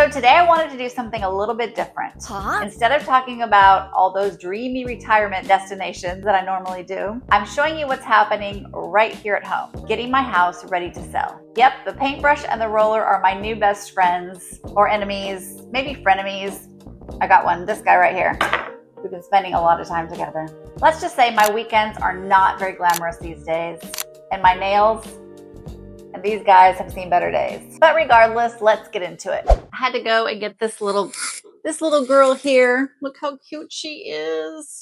So today I wanted to do something a little bit different. Instead of talking about all those dreamy retirement destinations that I normally do, I'm showing you what's happening right here at home, getting my house ready to sell. Yep, the paintbrush and the roller are my new best friends, or enemies, maybe frenemies. I got one, this guy right here. We've been spending a lot of time together. Let's just say my weekends are not very glamorous these days, and my nails and these guys have seen better days. But regardless, let's get into it. I had to go and get this little girl here. Look how cute she is.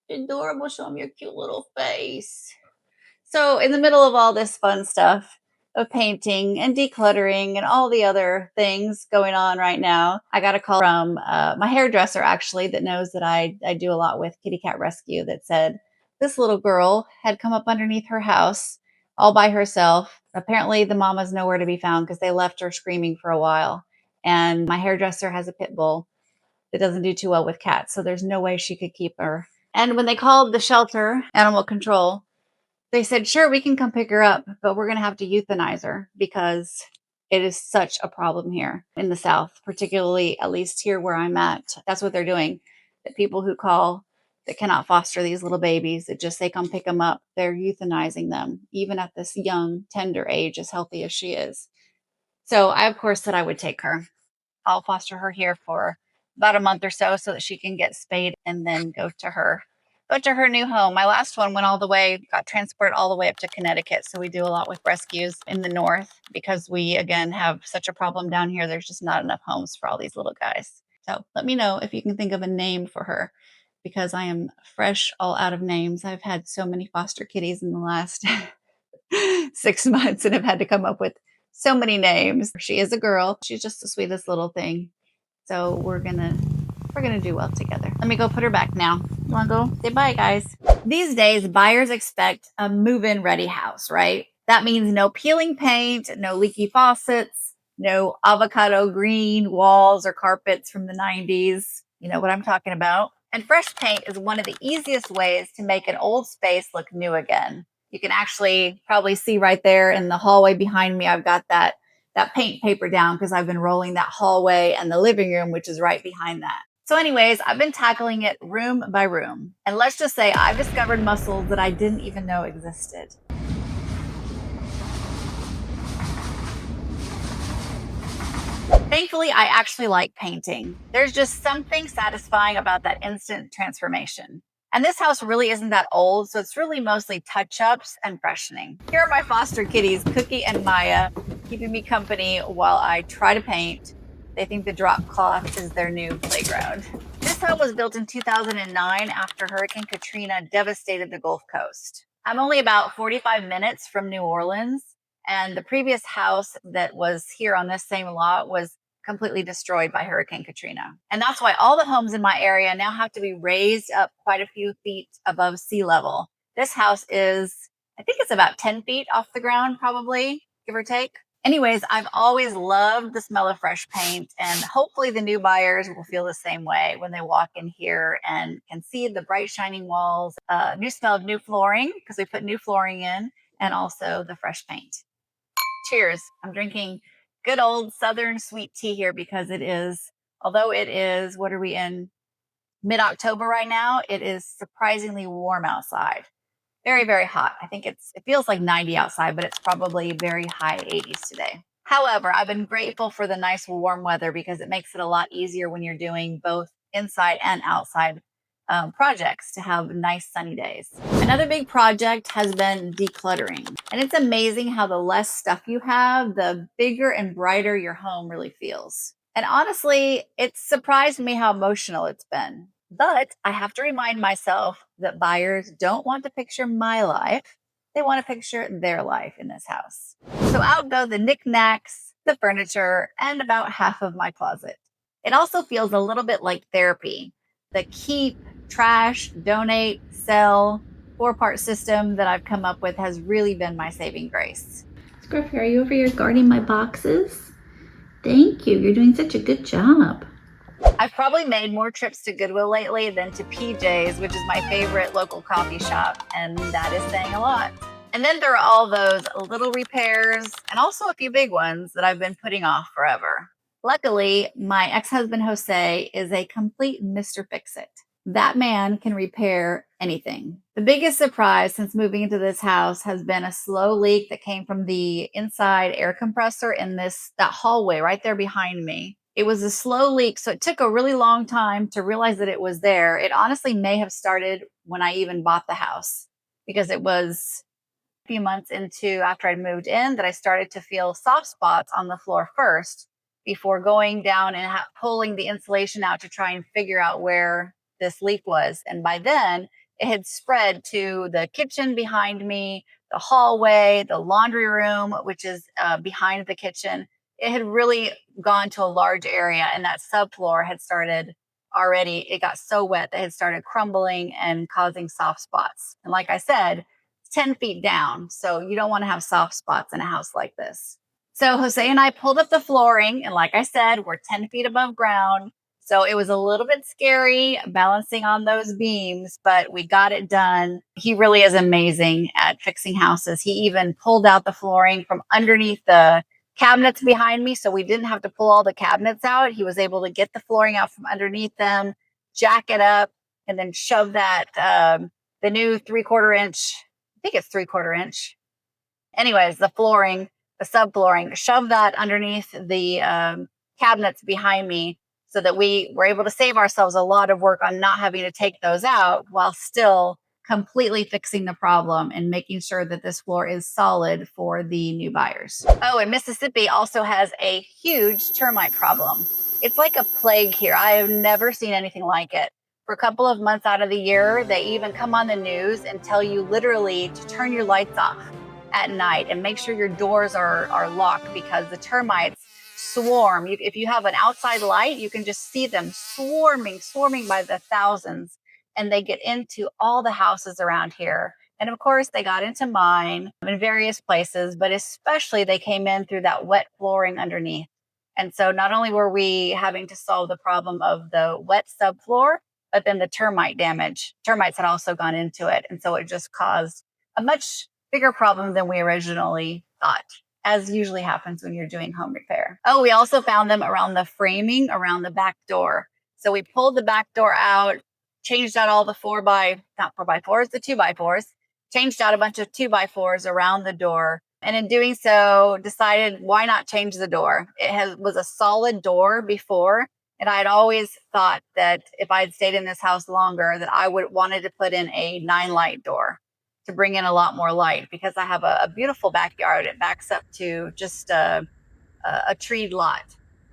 Adorable. Show them your cute little face. So in the middle of all this fun stuff of painting and decluttering and all the other things going on right now, I got a call from my hairdresser, actually, that knows that I do a lot with kitty cat rescue, that said this little girl had come up underneath her house all by herself. Apparently the mama's nowhere to be found because they left her screaming for a while. And my hairdresser has a pit bull that doesn't do too well with cats, so there's no way she could keep her. And when they called the shelter, animal control, they said, sure, we can come pick her up, but we're going to have to euthanize her because it is such a problem here in the South, particularly at least here where I'm at. That's what they're doing. The people who call that cannot foster these little babies, that just say come pick them up, they're euthanizing them, even at this young, tender age, as healthy as she is. So I, of course, said I would take her. I'll foster her here for about a month or so that she can get spayed and then go to her new home. My last one went all the way, got transported all the way up to Connecticut. So we do a lot with rescues in the north because we, again, have such a problem down here. There's just not enough homes for all these little guys. So let me know if you can think of a name for her, because I am fresh all out of names. I've had so many foster kitties in the last 6 months and have had to come up with so many names. She is a girl. She's just the sweetest little thing. So we're gonna do well together. Let me go put her back now. You wanna go say bye, guys? These days, buyers expect a move-in ready house, right? That means no peeling paint, no leaky faucets, no avocado green walls or carpets from the 90s. You know what I'm talking about. And fresh paint is one of the easiest ways to make an old space look new again. You can actually probably see right there in the hallway behind me, I've got that paint paper down because I've been rolling that hallway and the living room, which is right behind that. So anyways, I've been tackling it room by room. And let's just say I've discovered muscles that I didn't even know existed. Thankfully, I actually like painting. There's just something satisfying about that instant transformation. And this house really isn't that old, so it's really mostly touch-ups and freshening. Here are my foster kitties, Cookie and Maya, keeping me company while I try to paint. They think the drop cloth is their new playground. This home was built in 2009 after Hurricane Katrina devastated the Gulf Coast. I'm only about 45 minutes from New Orleans, and the previous house that was here on this same lot was completely destroyed by Hurricane Katrina. And that's why all the homes in my area now have to be raised up quite a few feet above sea level. This house is, I think it's about 10 feet off the ground, probably, give or take. Anyways, I've always loved the smell of fresh paint, and hopefully the new buyers will feel the same way when they walk in here and can see the bright shining walls, new smell of new flooring, because we put new flooring in, and also the fresh paint. Cheers. I'm drinking good old Southern sweet tea here because it is, although it is, what are we in? Mid-October right now, it is surprisingly warm outside. Very, very hot. I think it feels like 90 outside, but it's probably very high 80s today. However, I've been grateful for the nice warm weather because it makes it a lot easier when you're doing both inside and outside projects to have nice sunny days. Another big project has been decluttering. And it's amazing how the less stuff you have, the bigger and brighter your home really feels. And honestly, it's surprised me how emotional it's been. But I have to remind myself that buyers don't want to picture my life. They want to picture their life in this house. So out go the knickknacks, the furniture, and about half of my closet. It also feels a little bit like therapy. The keep, trash, donate, sell, 4-part system that I've come up with has really been my saving grace. Scruffy, are you over here guarding my boxes? Thank you. You're doing such a good job. I've probably made more trips to Goodwill lately than to PJ's, which is my favorite local coffee shop, and that is saying a lot. And then there are all those little repairs and also a few big ones that I've been putting off forever. Luckily, my ex-husband Jose is a complete Mr. Fix-It. That man can repair anything. The biggest surprise since moving into this house has been a slow leak that came from the inside air compressor in that hallway right there behind me. It was a slow leak, so it took a really long time to realize that it was there. It honestly may have started when I even bought the house, because it was a few months into after I'd moved in that I started to feel soft spots on the floor first before going down and pulling the insulation out to try and figure out where this leak was. And by then, it had spread to the kitchen behind me, the hallway, the laundry room, which is behind the kitchen. It had really gone to a large area, and that subfloor had started already. It got so wet that it had started crumbling and causing soft spots. And like I said, 10 feet down. So you don't want to have soft spots in a house like this. So Jose and I pulled up the flooring, and like I said, we're 10 feet above ground. So it was a little bit scary balancing on those beams, but we got it done. He really is amazing at fixing houses. He even pulled out the flooring from underneath the cabinets behind me, so we didn't have to pull all the cabinets out. He was able to get the flooring out from underneath them, jack it up, and then shove the new 3/4 inch, I think it's 3/4 inch. Anyways, the flooring, the subflooring, shove that underneath the cabinets behind me so that we were able to save ourselves a lot of work on not having to take those out while still completely fixing the problem and making sure that this floor is solid for the new buyers. Oh, and Mississippi also has a huge termite problem. It's like a plague here. I have never seen anything like it. For a couple of months out of the year, they even come on the news and tell you literally to turn your lights off at night and make sure your doors are locked, because the termites swarm. If you have an outside light, you can just see them swarming by the thousands, and they get into all the houses around here. And of course, they got into mine in various places, but especially they came in through that wet flooring underneath. And so not only were we having to solve the problem of the wet subfloor, but then the termite damage. Termites had also gone into it. And so it just caused a much bigger problem than we originally thought, as usually happens when you're doing home repair. Oh, we also found them around the framing around the back door. So we pulled the back door out, changed out all the not 4x4s, the 2x4s, changed out a bunch of 2x4s around the door. And in doing so, decided why not change the door? Was a solid door before. And I had always thought that if I had stayed in this house longer, that I would wanted to put in a 9-light door to bring in a lot more light, because I have a beautiful backyard. It backs up to just a treed lot,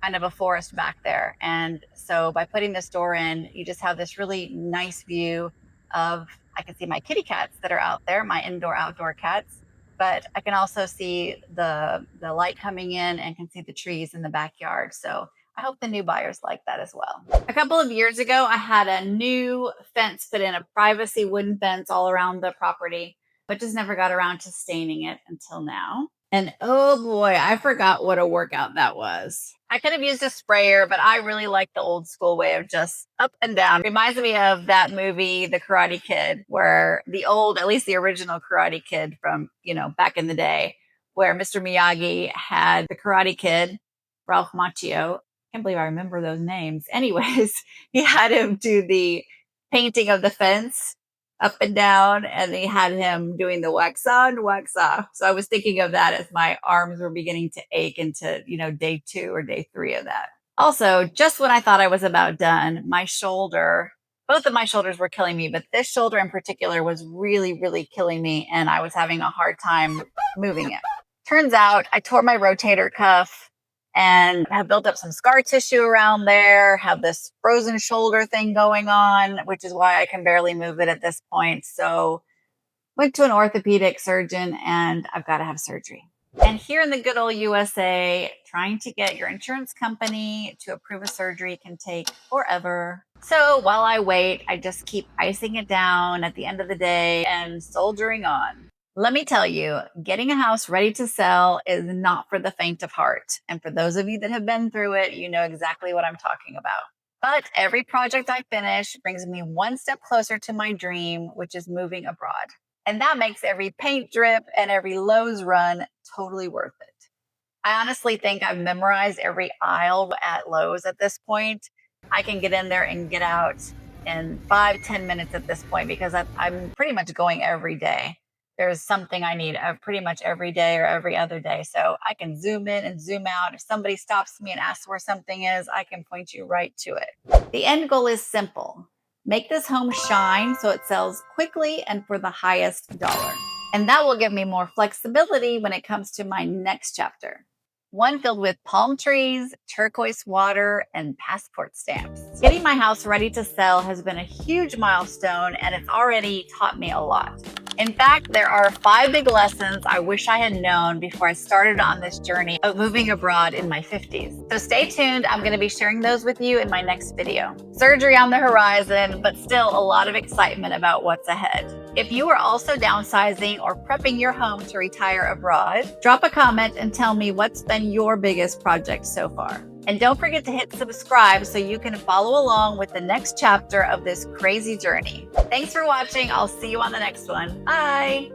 kind of a forest back there. And so by putting this door in, you just have this really nice view of, I can see my kitty cats that are out there, my indoor outdoor cats, but I can also see the light coming in and can see the trees in the backyard. So I hope the new buyers like that as well. A couple of years ago, I had a new fence put in, a privacy wooden fence all around the property, but just never got around to staining it until now. And oh boy, I forgot what a workout that was. I could have used a sprayer, but I really like the old school way of just up and down. Reminds me of that movie, The Karate Kid, where at least the original Karate Kid from, back in the day, where Mr. Miyagi had the Karate Kid, Ralph Macchio. Can't believe I remember those names. Anyways, he had him do the painting of the fence up and down, and they had him doing the wax on, wax off. So I was thinking of that as my arms were beginning to ache into, day 2 or day 3 of that. Also, just when I thought I was about done, both of my shoulders were killing me, but this shoulder in particular was really, really killing me, and I was having a hard time moving it. Turns out I tore my rotator cuff and have built up some scar tissue around there, have this frozen shoulder thing going on, which is why I can barely move it at this point. So went to an orthopedic surgeon, and I've got to have surgery. And here in the good old USA, trying to get your insurance company to approve a surgery can take forever. So while I wait, I just keep icing it down at the end of the day and soldiering on. Let me tell you, getting a house ready to sell is not for the faint of heart. And for those of you that have been through it, you know exactly what I'm talking about. But every project I finish brings me one step closer to my dream, which is moving abroad. And that makes every paint drip and every Lowe's run totally worth it. I honestly think I've memorized every aisle at Lowe's at this point. I can get in there and get out in 5, 10 minutes at this point because I'm pretty much going every day. There's something I need pretty much every day or every other day. So I can zoom in and zoom out. If somebody stops me and asks where something is, I can point you right to it. The end goal is simple. Make this home shine so it sells quickly and for the highest dollar. And that will give me more flexibility when it comes to my next chapter. One filled with palm trees, turquoise water, and passport stamps. Getting my house ready to sell has been a huge milestone, and it's already taught me a lot. In fact, there are 5 big lessons I wish I had known before I started on this journey of moving abroad in my 50s. So stay tuned. I'm going to be sharing those with you in my next video. Surgery on the horizon, but still a lot of excitement about what's ahead. If you are also downsizing or prepping your home to retire abroad, drop a comment and tell me what's been your biggest project so far. And don't forget to hit subscribe so you can follow along with the next chapter of this crazy journey. Thanks for watching. I'll see you on the next one. Bye.